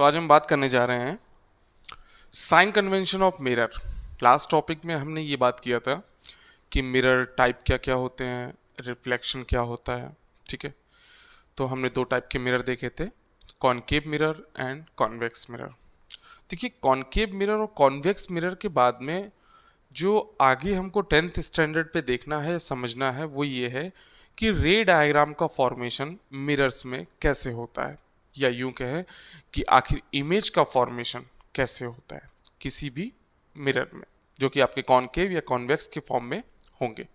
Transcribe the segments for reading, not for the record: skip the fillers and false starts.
आज हम बात करने जा रहे हैं sign convention of mirror. Last topic में हमने ये बात किया था कि मिरर टाइप क्या क्या होते हैं, रिफ्लेक्शन क्या होता है। ठीक है, तो हमने दो टाइप के मिरर देखे थे, concave mirror and convex mirror. देखिए, कॉनकेव मिरर और कॉन्वेक्स मिरर के बाद में जो आगे हमको 10th स्टैंडर्ड पे देखना है, समझना है, वो ये है कि रे डायग्राम का फॉर्मेशन मिरर्स में कैसे होता है, या यूं कहें कि आखिर इमेज का फॉर्मेशन कैसे होता है किसी भी मिरर में, जो कि आपके कॉनकेव या कॉन्वेक्स के फॉर्म में होंगे।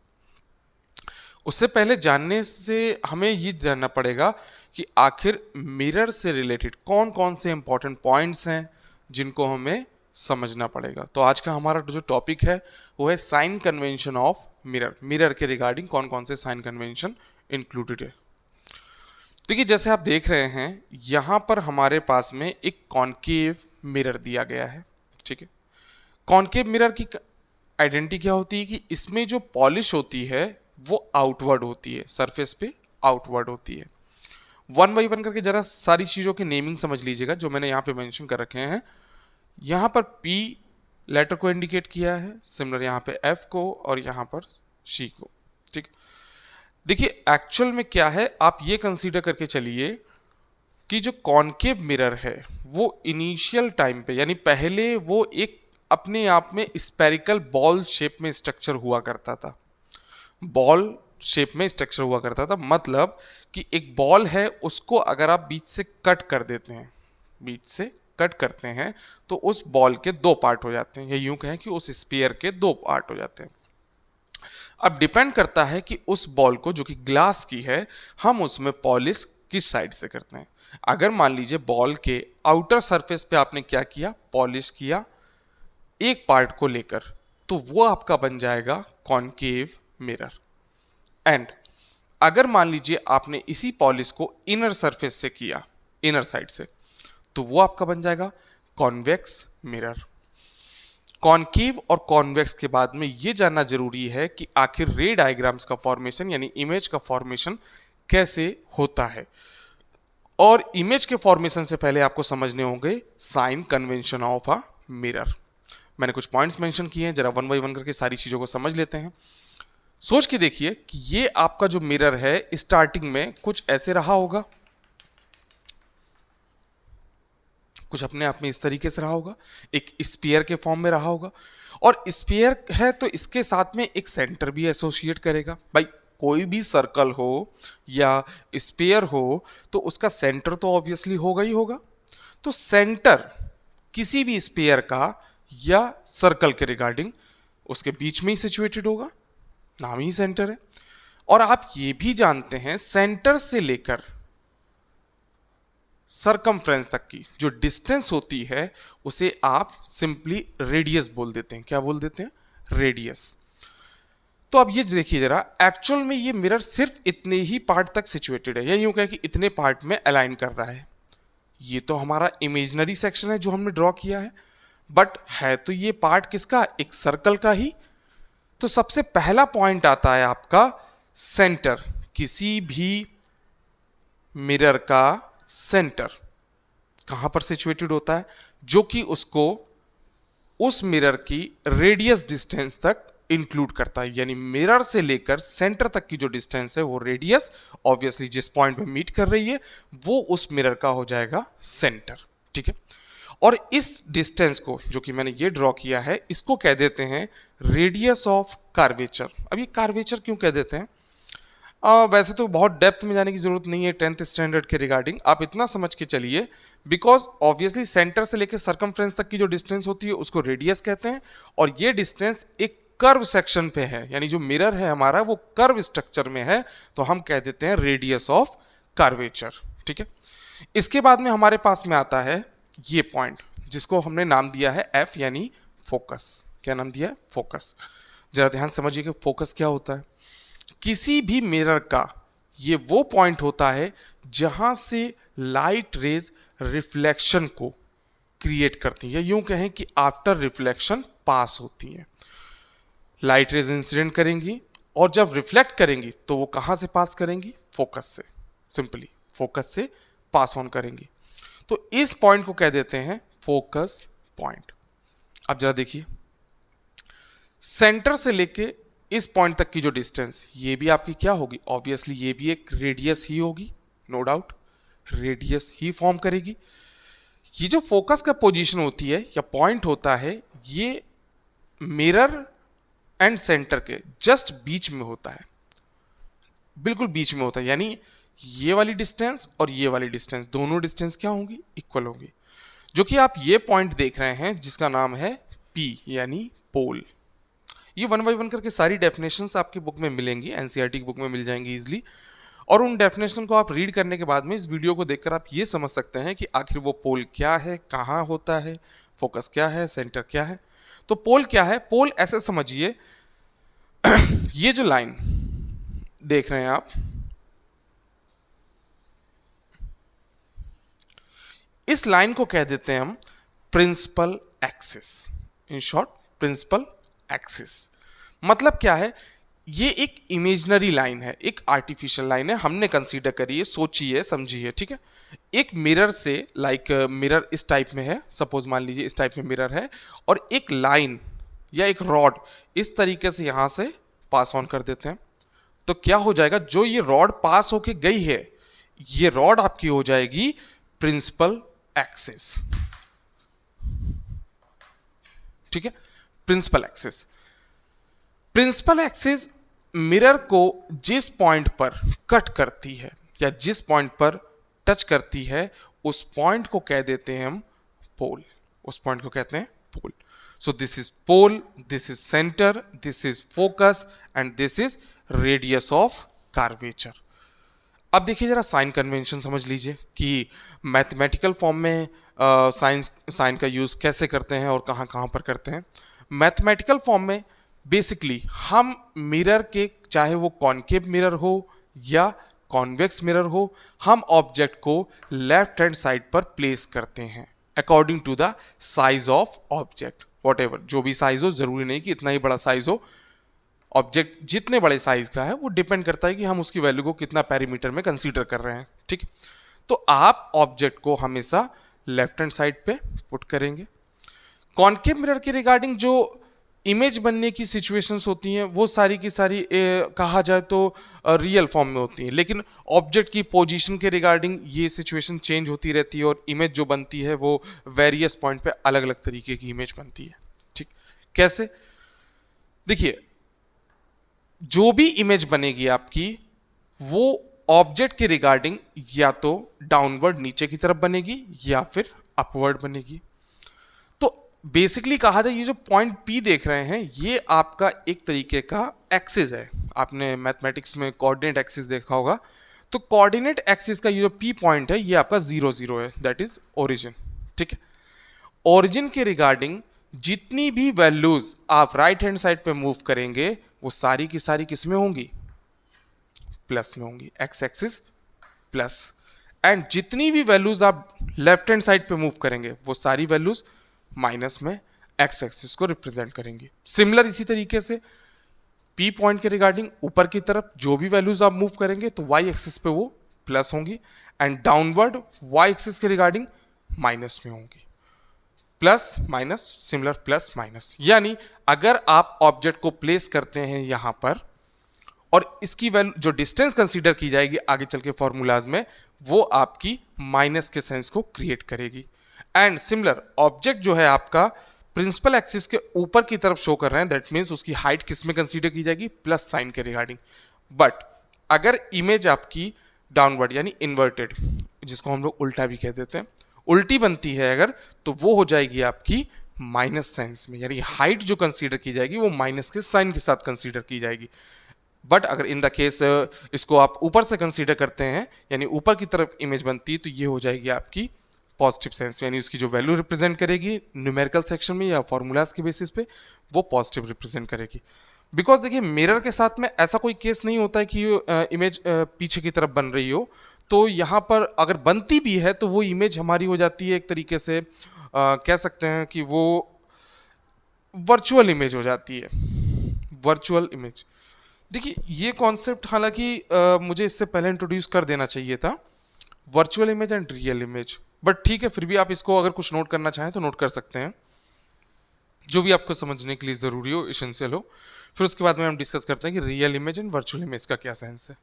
उससे पहले जानने से हमें ये जानना पड़ेगा कि आखिर मिरर से रिलेटेड कौन कौन से इंपॉर्टेंट पॉइंट्स हैं जिनको हमें समझना पड़ेगा। तो आज का हमारा जो टॉपिक है वो है sign convention of mirror. Mirror के रिगार्डिंग कौन कौन से साइन कन्वेंशन इंक्लूडेड है। देखिए, जैसे आप देख रहे हैं यहाँ पर हमारे पास में एक कॉनकेव मिरर दिया गया है। ठीक है, कॉनकेव मिरर की आइडेंटिटी क्या होती है कि इसमें जो पॉलिश होती है वो आउटवर्ड होती है, सरफेस पे आउटवर्ड होती है। वन बाई वन करके जरा सारी चीज़ों की नेमिंग समझ लीजिएगा जो मैंने यहाँ पे मेंशन कर रखे हैं। यहाँ पर P लेटर को इंडिकेट किया है, सिमिलर यहाँ पे F को और यहाँ पर C को। ठीक, देखिए एक्चुअल में क्या है, आप ये कंसीडर करके चलिए कि जो कॉनकेव मिरर है वो इनिशियल टाइम पे, यानी पहले वो एक अपने आप में स्पेरिकल बॉल शेप में स्ट्रक्चर हुआ करता था। बॉल शेप में स्ट्रक्चर हुआ करता था, मतलब कि एक बॉल है, उसको अगर आप बीच से कट कर देते हैं, बीच से कट करते हैं तो उस बॉल के दो पार्ट हो जाते हैं, या यूं कहें कि उस स्फीयर के दो पार्ट हो जाते हैं। अब डिपेंड करता है कि उस बॉल को, जो कि ग्लास की है, हम उसमें पॉलिश किस साइड से करते हैं। अगर मान लीजिए बॉल के आउटर सरफेस पे आपने क्या किया, पॉलिश किया एक पार्ट को लेकर, तो वो आपका बन जाएगा कॉनकेव मिरर। एंड अगर मान लीजिए आपने इसी पॉलिश को इनर सरफेस से किया, इनर साइड से, तो वो आपका बन जाएगा कॉन्वेक्स मिरर। कॉनकेव और कॉन्वेक्स के बाद में ये जानना जरूरी है कि आखिर रे डायग्राम्स का फॉर्मेशन यानी इमेज का फॉर्मेशन कैसे होता है। और इमेज के फॉर्मेशन से पहले आपको समझने होंगे sign convention of a mirror. मैंने कुछ पॉइंट्स मेंशन किए हैं, जरा वन बाई वन करके सारी चीजों को समझ लेते हैं। सोच के देखिए कि ये आपका जो मिरर है स्टार्टिंग में कुछ ऐसे रहा होगा, कुछ अपने आप में इस तरीके से रहा होगा, एक स्फीयर के फॉर्म में रहा होगा। और स्फीयर है तो इसके साथ में एक सेंटर भी एसोसिएट करेगा। भाई कोई भी सर्कल हो या स्फीयर हो तो उसका सेंटर तो ऑब्वियसली होगा ही होगा। तो सेंटर किसी भी स्फीयर का या सर्कल के रिगार्डिंग उसके बीच में ही सिचुएटेड होगा, नाम ही सेंटर है। और आप ये भी जानते हैं सेंटर से लेकर सरकमफ्रेंस तक की जो डिस्टेंस होती है उसे आप सिंपली रेडियस बोल देते हैं। क्या बोल देते हैं? रेडियस। तो अब ये देखिए जरा, एक्चुअल में ये मिरर सिर्फ इतने ही पार्ट तक सिचुएटेड है, या यूं कहें कि इतने पार्ट में अलाइन कर रहा है। ये तो हमारा इमेजिनरी सेक्शन है जो हमने ड्रॉ किया है, बट है तो ये पार्ट किसका? एक सर्कल का ही। तो सबसे पहला पॉइंट आता है आपका सेंटर। किसी भी मिरर का सेंटर कहां पर सिचुएटेड होता है, जो कि उसको उस मिरर की रेडियस डिस्टेंस तक इंक्लूड करता है। यानी मिरर से लेकर सेंटर तक की जो डिस्टेंस है वो रेडियस, ऑब्वियसली जिस पॉइंट पे मीट कर रही है वो उस मिरर का हो जाएगा सेंटर। ठीक है, और इस डिस्टेंस को जो कि मैंने ये ड्रॉ किया है इसको कह देते हैं रेडियस ऑफ कार्वेचर। अब ये कार्वेचर क्यों कह देते हैं? वैसे तो बहुत डेप्थ में जाने की जरूरत नहीं है 10th स्टैंडर्ड के रिगार्डिंग, आप इतना समझ के चलिए, बिकॉज ऑब्वियसली सेंटर से लेकर सरकमफ्रेंस तक की जो डिस्टेंस होती है उसको रेडियस कहते हैं। और ये डिस्टेंस एक कर्व सेक्शन पे है, यानी जो मिरर है हमारा वो कर्व स्ट्रक्चर में है, तो हम कह देते हैं रेडियस ऑफ कार्वेचर। ठीक है, इसके बाद में हमारे पास में आता है ये पॉइंट जिसको हमने नाम दिया है F, यानी फोकस। क्या नाम दिया है? फोकस। जरा ध्यान समझिए कि फोकस क्या होता है। किसी भी मिरर का ये वो पॉइंट होता है जहां से लाइट रेज रिफ्लेक्शन को क्रिएट करती है, यूं कहें कि आफ्टर रिफ्लेक्शन पास होती है। लाइट रेज इंसिडेंट करेंगी और जब रिफ्लेक्ट करेंगी तो वो कहां से पास करेंगी? फोकस से, सिंपली फोकस से पास ऑन करेंगी। तो इस पॉइंट को कह देते हैं फोकस पॉइंट। अब जरा देखिए, सेंटर से लेके इस पॉइंट तक की जो डिस्टेंस, ये भी आपकी क्या होगी, ऑब्वियसली ये भी एक रेडियस ही होगी, नो डाउट रेडियस ही फॉर्म करेगी। ये जो फोकस का पोजीशन होती है या पॉइंट होता है, ये मिरर एंड सेंटर के जस्ट बीच में होता है, बिल्कुल बीच में होता है, यानी ये वाली डिस्टेंस और ये वाली डिस्टेंस, दोनों डिस्टेंस क्या होंगी, इक्वल होंगी। जो कि आप ये पॉइंट देख रहे हैं जिसका नाम है P यानी पोल। ये 1 बाय 1 करके सारी डेफिनेशंस आपकी बुक में मिलेंगी, एनसीईआरटी की बुक में मिल जाएंगी इजीली। और उन डेफिनेशन को आप रीड करने के बाद में इस वीडियो को देखकर आप ये समझ सकते हैं कि आखिर वो पोल क्या है, कहाँ होता है, फोकस क्या है, सेंटर क्या है। तो पोल क्या है, पोल ऐसे समझिए, ये जो लाइन देख रहे हैं आप, इस लाइन को कह देते हैं हम principal axis. In short principal axis मतलब क्या है, ये एक इमेजिनरी लाइन है, एक आर्टिफिशियल लाइन है, हमने कंसीडर करी है, सोची है, समझी है, ठीक है। एक मिरर से, लाइक मिरर इस टाइप में है, सपोज मान लीजिए इस टाइप में मिरर है, और एक लाइन या एक रॉड इस तरीके से यहां से पास ऑन कर देते हैं, तो क्या हो जाएगा, जो ये रॉड पास होके गई है, ये रॉड आपकी हो जाएगी प्रिंसिपल एक्सिस, ठीक है। Principal axis, principal axis mirror को जिस पॉइंट पर कट करती है या जिस पॉइंट पर टच करती है, उस पॉइंट को कह देते हैं हम पोल, उस पॉइंट को कहते हैं pole. So this is pole, this is centre, this is focus and this is radius of curvature. अब देखिए जरा साइन कन्वेंशन समझ लीजिए कि मैथमेटिकल फॉर्म में साइन का यूज कैसे करते हैं और कहाँ कहाँ पर करते हैं। मैथमेटिकल फॉर्म में बेसिकली हम मिरर के, चाहे वो कॉनकेव मिरर हो या कॉन्वेक्स मिरर हो, हम ऑब्जेक्ट को लेफ्ट हैंड साइड पर प्लेस करते हैं according to the size of object. Whatever, जो भी साइज हो, जरूरी नहीं कि इतना ही बड़ा साइज हो, ऑब्जेक्ट जितने बड़े साइज का है वो डिपेंड करता है कि हम उसकी वैल्यू को कितना पेरीमीटर में कंसीडर कर रहे हैं, ठीक। तो आप ऑब्जेक्ट को हमेशा लेफ्ट हैंड साइड पे पुट करेंगे। कॉनकेव मिरर के रिगार्डिंग जो इमेज बनने की सिचुएशंस होती हैं वो सारी की सारी कहा जाए तो रियल फॉर्म में होती हैं, लेकिन ऑब्जेक्ट की पोजीशन के रिगार्डिंग ये सिचुएशन चेंज होती रहती है और इमेज जो बनती है वो वेरियस पॉइंट पे अलग अलग तरीके की इमेज बनती है, ठीक। कैसे, देखिए जो भी इमेज बनेगी आपकी वो ऑब्जेक्ट के रिगार्डिंग या तो डाउनवर्ड नीचे की तरफ बनेगी या फिर अपवर्ड बनेगी। तो बेसिकली कहा जाए, ये जो पॉइंट P देख रहे हैं ये आपका एक तरीके का एक्सिस है। आपने मैथमेटिक्स में कोऑर्डिनेट एक्सिस देखा होगा, तो कोऑर्डिनेट एक्सिस का ये जो P पॉइंट है ये आपका 0 0 है, दैट इज ओरिजिन, ठीक है। ओरिजिन के रिगार्डिंग जितनी भी वैल्यूज आप राइट हैंड साइड पे मूव करेंगे वो सारी की सारी किस में होंगी, प्लस में होंगी, एक्स एक्सिस प्लस। एंड जितनी भी वैल्यूज आप लेफ्ट हैंड साइड पे मूव करेंगे वो सारी वैल्यूज माइनस में एक्स एक्सिस को रिप्रेजेंट करेंगी। सिमिलर इसी तरीके से P पॉइंट के रिगार्डिंग ऊपर की तरफ जो भी वैल्यूज आप मूव करेंगे तो y एक्सिस पे वो प्लस होंगी, एंड डाउनवर्ड y एक्सिस के रिगार्डिंग माइनस में होंगी। Plus minus, similar plus minus, यानी अगर आप ऑब्जेक्ट को प्लेस करते हैं यहां पर और इसकी वैल्यू जो डिस्टेंस कंसीडर की जाएगी आगे चल के फॉर्मूलाज में, वो आपकी माइनस के सेंस को क्रिएट करेगी। एंड सिमिलर ऑब्जेक्ट जो है आपका प्रिंसिपल एक्सिस के ऊपर की तरफ शो कर रहे हैं, दैट मीन्स उसकी हाइट किस में कंसीडर की जाएगी, प्लस साइन के रिगार्डिंग। बट अगर इमेज आपकी डाउनवर्ड यानी इन्वर्टेड, जिसको हम लोग उल्टा भी कह देते हैं, उल्टी बनती है अगर, तो वो हो जाएगी आपकी माइनस साइंस में, यानी हाइट जो कंसीडर की जाएगी वो माइनस के साइन के साथ कंसीडर की जाएगी। बट अगर इन द केस इसको आप ऊपर से कंसीडर करते हैं यानी ऊपर की तरफ इमेज बनती है, तो ये हो जाएगी आपकी पॉजिटिव सेंस, यानी उसकी जो वैल्यू रिप्रेजेंट करेगी न्यूमेरिकल सेक्शन में या फॉर्मूलाज के बेसिस पे वो पॉजिटिव रिप्रेजेंट करेगी। बिकॉज देखिए मिरर के साथ में ऐसा कोई केस नहीं होता है कि इमेज पीछे की तरफ बन रही हो, तो यहाँ पर अगर बनती भी है तो वो इमेज हमारी हो जाती है एक तरीके से कह सकते हैं कि वो वर्चुअल इमेज हो जाती है, वर्चुअल इमेज। देखिए ये कॉन्सेप्ट हालांकि मुझे इससे पहले इंट्रोड्यूस कर देना चाहिए था, virtual image and real image. But ठीक है, फिर भी आप इसको अगर कुछ नोट करना चाहें तो नोट कर सकते हैं, जो भी आपको समझने के लिए ज़रूरी हो, एसेंशियल हो। फिर उसके बाद में हम डिस्कस करते हैं कि real image and virtual image का क्या सेंस है।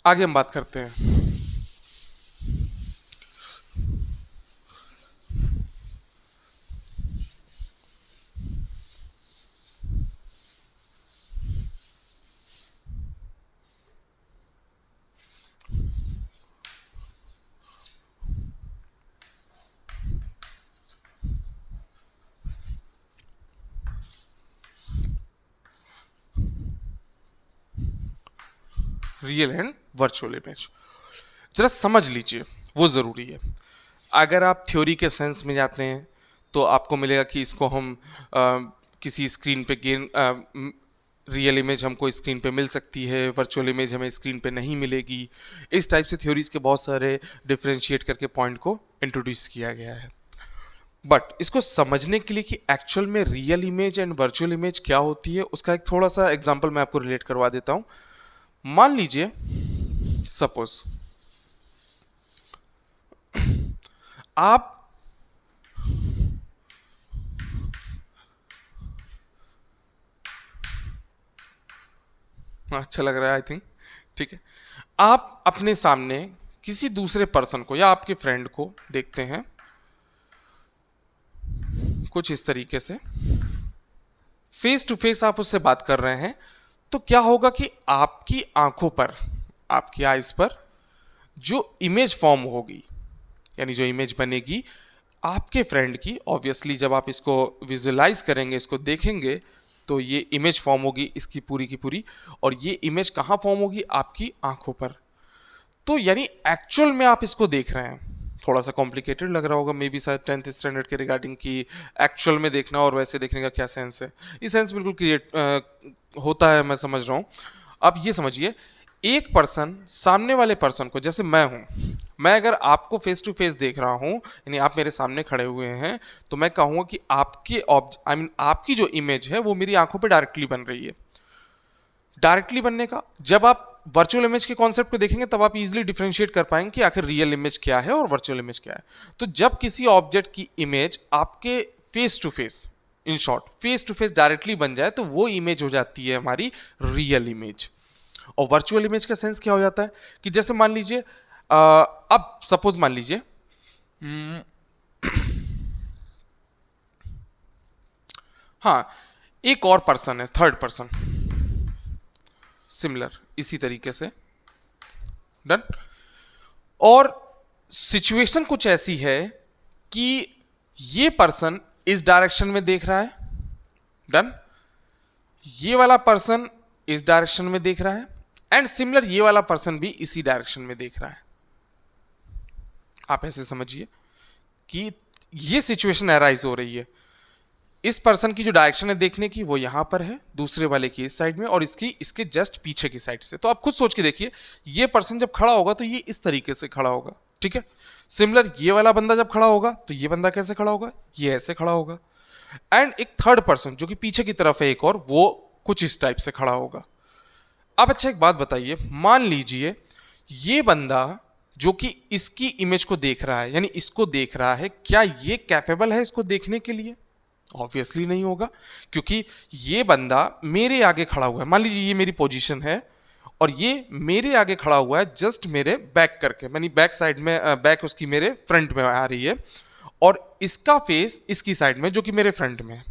आगे हम बात करते हैं। रियल एंड वर्चुअल इमेज जरा समझ लीजिए, वो ज़रूरी है। अगर आप थ्योरी के सेंस में जाते हैं तो आपको मिलेगा कि इसको हम किसी स्क्रीन पे गेन रियल इमेज हमको स्क्रीन पे मिल सकती है, वर्चुअल इमेज हमें स्क्रीन पे नहीं मिलेगी। इस टाइप से थ्योरीज के बहुत सारे डिफ्रेंशिएट करके पॉइंट को इंट्रोड्यूस किया गया है। बट इसको समझने के लिए कि एक्चुअल में real image and virtual image क्या होती है, उसका एक थोड़ा सा एग्जांपल मैं आपको रिलेट करवा देता हूँ। मान लीजिए सपोज आप अच्छा लग रहा है आई थिंक, ठीक है। आप अपने सामने किसी दूसरे पर्सन को या आपके फ्रेंड को देखते हैं कुछ इस तरीके से, फेस टू फेस आप उससे बात कर रहे हैं, तो क्या होगा कि आपकी आंखों पर, आपकी आइज पर जो इमेज फॉर्म होगी, यानी जो इमेज बनेगी आपके फ्रेंड की, ऑब्वियसली जब आप इसको विजुलाइज करेंगे, इसको देखेंगे, तो ये इमेज फॉर्म होगी इसकी पूरी की पूरी, और ये इमेज कहाँ फॉर्म होगी? आपकी आंखों पर। तो यानी एक्चुअल में आप इसको देख रहे हैं, थोड़ा सा कॉम्प्लिकेटेड लग रहा होगा मे बी शायद 10th स्टैंडर्ड के रिगार्डिंग की एक्चुअल में देखना और वैसे देखने का क्या सेंस है। ये सेंस बिल्कुल क्रिएट होता है, मैं समझ रहा हूँ। अब ये समझिए, एक पर्सन सामने वाले पर्सन को, जैसे मैं हूँ, मैं अगर आपको फेस टू फेस देख रहा हूँ, यानी आप मेरे सामने खड़े हुए हैं, तो मैं कहूँगा कि आपके आपकी जो इमेज है वो मेरी आंखों पे डायरेक्टली बन रही है। डायरेक्टली बनने का, जब आप वर्चुअल इमेज के कॉन्सेप्ट को देखेंगे तब आप इजीली डिफरेंशिएट कर पाएंगे कि आखिर रियल इमेज क्या है और वर्चुअल इमेज क्या है। तो जब किसी ऑब्जेक्ट की इमेज आपके face to face, in short face to face directly बन जाए, तो वो इमेज हो जाती है हमारी रियल इमेज। और वर्चुअल इमेज का सेंस क्या हो जाता है कि जैसे मान लीजिए अब सपोज मान लीजिए हाँ, एक और पर्सन है, थर्ड पर्सन, सिमिलर इसी तरीके से, डन। और सिचुएशन कुछ ऐसी है कि ये पर्सन इस डायरेक्शन में देख रहा है, डन, ये वाला पर्सन इस डायरेक्शन में देख रहा है, एंड सिमिलर ये वाला पर्सन भी इसी डायरेक्शन में देख रहा है। आप ऐसे समझिए कि ये सिचुएशन अराइज हो रही है, इस पर्सन की जो डायरेक्शन है देखने की वो यहां पर है, दूसरे वाले की इस साइड में, और इसकी इसके जस्ट पीछे की साइड से। तो आप खुद सोच के देखिए, ये पर्सन जब खड़ा होगा तो ये इस तरीके से खड़ा होगा, ठीक है। सिमिलर ये वाला बंदा जब खड़ा होगा तो ये बंदा कैसे खड़ा होगा? ये ऐसे खड़ा होगा। एंड एक थर्ड पर्सन जो कि पीछे की तरफ है एक और, वो कुछ इस टाइप से खड़ा होगा। अब अच्छा एक बात बताइए, मान लीजिए ये बंदा जो कि इसकी इमेज को देख रहा है, यानी इसको देख रहा है, क्या ये कैपेबल है इसको देखने के लिए? ऑब्वियसली नहीं होगा, क्योंकि ये बंदा मेरे आगे खड़ा हुआ है। मान लीजिए ये मेरी पोजीशन है और ये मेरे आगे खड़ा हुआ है, जस्ट मेरे बैक करके, यानी बैक साइड में, बैक उसकी मेरे फ्रंट में आ रही है, और इसका फेस इसकी साइड में जो कि मेरे फ्रंट में है।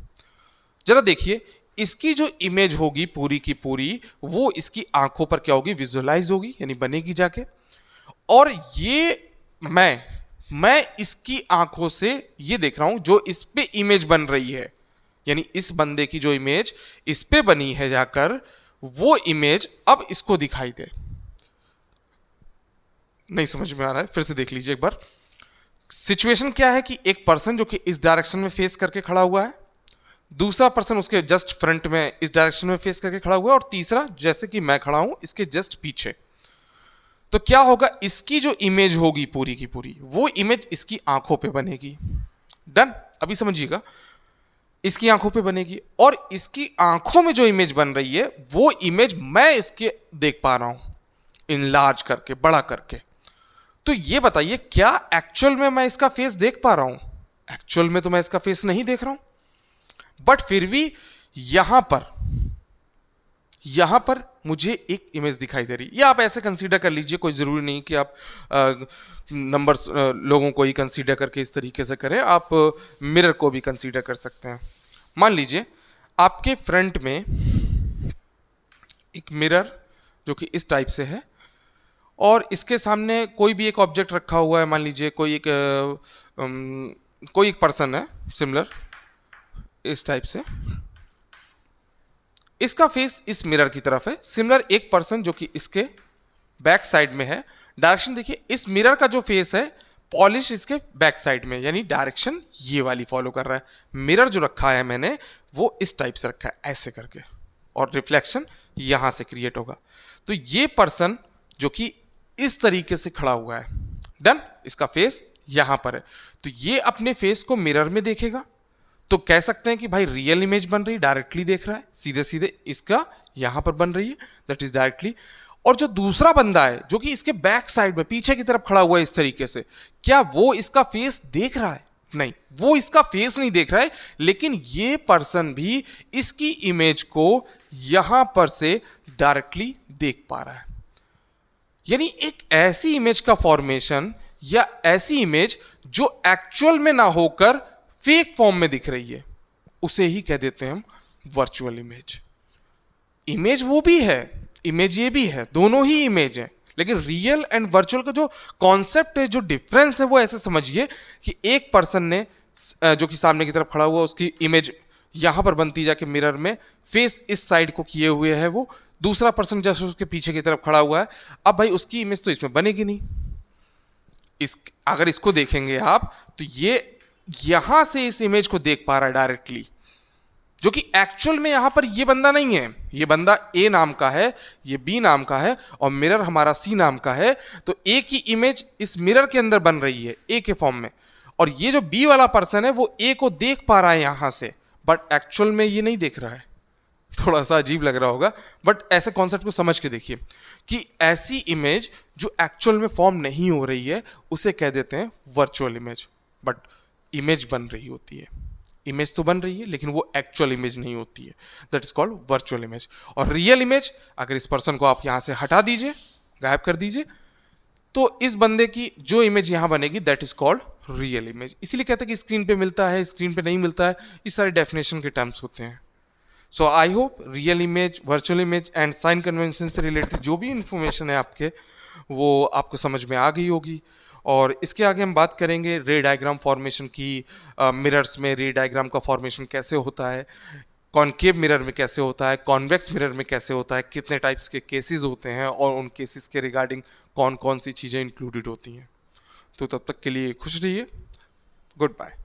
जरा देखिए, इसकी जो इमेज होगी पूरी की पूरी, वो इसकी आंखों पर क्या होगी? विजुअलाइज होगी, यानी बनेगी जाके। और ये मैं इसकी आंखों से ये देख रहा हूं जो इस पे इमेज बन रही है, यानी इस बंदे की जो इमेज इस पे बनी है जाकर, वो इमेज अब इसको दिखाई दे। नहीं समझ में आ रहा है? फिर से देख लीजिए एक बार। सिचुएशन क्या है कि एक पर्सन जो कि इस डायरेक्शन में फेस करके खड़ा हुआ है, दूसरा पर्सन उसके जस्ट फ्रंट में इस डायरेक्शन में फेस करके खड़ा हुआ है, और तीसरा जैसे कि मैं खड़ा हूं इसके जस्ट पीछे। तो क्या होगा, इसकी जो इमेज होगी पूरी की पूरी, वो इमेज इसकी आंखों पे बनेगी। डन, अभी समझिएगा, इसकी आंखों पे बनेगी और इसकी आंखों में जो इमेज बन रही है वो इमेज मैं इसके देख पा रहा हूं, इनलार्ज करके, बड़ा करके। तो ये बताइए, क्या एक्चुअल में मैं इसका फेस देख पा रहा हूं? एक्चुअल में तो मैं इसका फेस नहीं देख रहा हूं, बट फिर भी यहां पर मुझे एक इमेज दिखाई दे रही है। या आप ऐसे कंसीडर कर लीजिए, कोई ज़रूरी नहीं कि आप नंबर्स लोगों को ही कंसीडर करके इस तरीके से करें, आप मिरर को भी कंसीडर कर सकते हैं। मान लीजिए आपके फ्रंट में एक मिरर जो कि इस टाइप से है और इसके सामने कोई भी एक ऑब्जेक्ट रखा हुआ है। मान लीजिए कोई एक पर्सन है सिमिलर इस टाइप से, इसका फेस इस मिरर की तरफ है। सिमिलर एक पर्सन जो कि इसके बैक साइड में है, डायरेक्शन देखिए, इस मिरर का जो फेस है पॉलिश इसके बैक साइड में, यानी डायरेक्शन ये वाली फॉलो कर रहा है। मिरर जो रखा है मैंने वो इस टाइप से रखा है ऐसे करके, और रिफ्लेक्शन यहां से क्रिएट होगा। तो ये पर्सन जो कि इस तरीके से खड़ा हुआ है, डन, इसका फेस यहां पर है, तो ये अपने फेस को मिरर में देखेगा। तो कह सकते हैं कि भाई रियल इमेज बन रही है, डायरेक्टली देख रहा है, सीधे सीधे इसका यहां पर बन रही है, दैट इज डायरेक्टली। और जो दूसरा बंदा है जो कि इसके बैक साइड में पीछे की तरफ खड़ा हुआ है इस तरीके से, क्या वो इसका फेस देख रहा है? नहीं, वो इसका फेस नहीं देख रहा है, लेकिन ये पर्सन भी इसकी इमेज को यहां पर से डायरेक्टली देख पा रहा है। यानी एक ऐसी इमेज का फॉर्मेशन या ऐसी इमेज जो एक्चुअल में ना होकर फेक फॉर्म में दिख रही है, उसे ही कह देते हैं हम वर्चुअल इमेज। इमेज वो भी है, इमेज ये भी है, दोनों ही इमेज है, लेकिन रियल एंड वर्चुअल का जो कॉन्सेप्ट है, जो डिफरेंस है, वो ऐसे समझिए कि एक पर्सन ने जो कि सामने की तरफ खड़ा हुआ, उसकी इमेज यहां पर बनती जाके मिरर में, फेस इस साइड को किए हुए है, वो दूसरा पर्सन जैसे उसके पीछे की तरफ खड़ा हुआ है। अब भाई उसकी इमेज तो इसमें बनेगी नहीं। अगर इसको देखेंगे आप तो ये यहां से इस इमेज को देख पा रहा है डायरेक्टली, जो कि एक्चुअल में यहां पर ये बंदा नहीं है। ये बंदा ए नाम का है, ये बी नाम का है, और मिरर हमारा सी नाम का है। तो ए की इमेज इस मिरर के अंदर बन रही है ए के फॉर्म में, और ये जो बी वाला पर्सन है वो ए को देख पा रहा है यहां से, बट एक्चुअल में ये नहीं देख रहा है। थोड़ा सा अजीब लग रहा होगा, बट ऐसे कॉन्सेप्ट को समझ के देखिए कि ऐसी इमेज जो एक्चुअल में फॉर्म नहीं हो रही है उसे कह देते हैं वर्चुअल इमेज। बट इमेज बन रही होती है, इमेज तो बन रही है लेकिन वो एक्चुअल इमेज नहीं होती है, that is called virtual image. और रियल इमेज, अगर इस पर्सन को आप यहां से हटा दीजिए, गायब कर दीजिए, तो इस बंदे की जो इमेज यहां बनेगी that is called real image. इसीलिए कहते हैं कि स्क्रीन पे मिलता है, स्क्रीन पे नहीं मिलता है, इस सारे डेफिनेशन के टर्म्स होते हैं। So I hope real image, virtual image and sign convention से रिलेटेड जो भी इंफॉर्मेशन है आपके, वो आपको समझ में आ गई होगी। और इसके आगे हम बात करेंगे रे डायग्राम फॉर्मेशन की, मिरर्स में रे डायग्राम का फॉर्मेशन कैसे होता है, कॉनकेव मिरर में कैसे होता है, कॉन्वेक्स मिरर में कैसे होता है, कितने टाइप्स के केसेस होते हैं, और उन केसेस के रिगार्डिंग कौन कौन सी चीज़ें इंक्लूडेड होती हैं। तो तब तक के लिए खुश रहिए, गुड बाय।